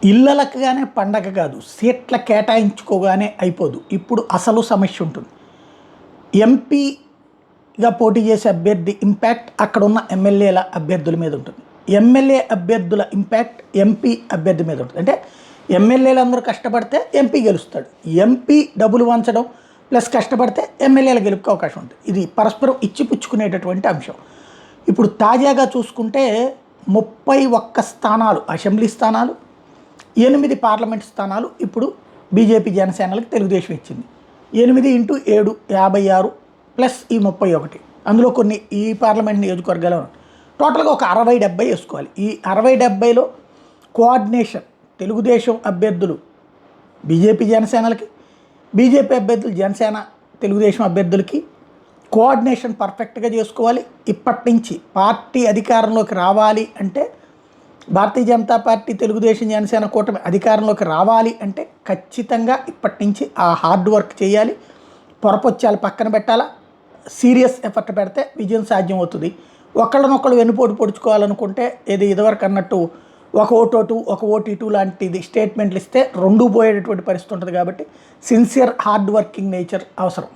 ఇళ్ళలకుగానే పండగ కాదు, సీట్ల కేటాయించుకోగానే అయిపోదు. ఇప్పుడు అసలు సమస్య ఉంటుంది. ఎంపీగా పోటీ చేసే అభ్యర్థి ఇంపాక్ట్ అక్కడ ఉన్న ఎమ్మెల్యేల అభ్యర్థుల మీద ఉంటుంది. ఎమ్మెల్యే అభ్యర్థుల ఇంపాక్ట్ ఎంపీ అభ్యర్థి మీద ఉంటుంది. అంటే ఎమ్మెల్యేలు అందరూ కష్టపడితే ఎంపీ గెలుస్తాడు, ఎంపీ డబ్బులు వంచడం ప్లస్ కష్టపడితే ఎమ్మెల్యేలు గెలుపుకే అవకాశం ఉంటుంది. ఇది పరస్పరం ఇచ్చిపుచ్చుకునేటటువంటి అంశం. ఇప్పుడు తాజాగా చూసుకుంటే 31 స్థానాలు అసెంబ్లీ స్థానాలు, 8 పార్లమెంట్ స్థానాలు ఇప్పుడు బీజేపీ జనసేనలకు తెలుగుదేశం ఇచ్చింది. 8 × 7 56 ప్లస్ ఈ 31, అందులో కొన్ని ఈ పార్లమెంట్ నియోజకవర్గాలు టోటల్గా ఒక 60-70 వేసుకోవాలి. ఈ 60-70లో కోఆర్డినేషన్ తెలుగుదేశం అభ్యర్థులు బీజేపీ జనసేనలకి, బీజేపీ అభ్యర్థులు జనసేన తెలుగుదేశం అభ్యర్థులకి కోఆర్డినేషన్ పర్ఫెక్ట్గా చేసుకోవాలి. ఇప్పటి నుంచి పార్టీ అధికారంలోకి రావాలి అంటే, భారతీయ జనతా పార్టీ తెలుగుదేశం జనసేన కూటమి అధికారంలోకి రావాలి అంటే ఖచ్చితంగా ఇప్పటి నుంచి ఆ హార్డ్ వర్క్ చేయాలి. పొరపొచ్చాలు పక్కన పెట్టాలా, సీరియస్ ఎఫర్ట్ పెడితే విజయం సాధ్యం అవుతుంది. ఒకళ్ళనొకళ్ళు వెన్నుపోటు పొడుచుకోవాలనుకుంటే ఏది ఇదివరకు అన్నట్టు ఒక ఓటు ఒక ఓటు ఇటు లాంటిది స్టేట్మెంట్లు ఇస్తే రెండూ పోయేటటువంటి పరిస్థితి ఉంటుంది. కాబట్టి సిన్సియర్ హార్డ్ వర్కింగ్ నేచర్ అవసరం.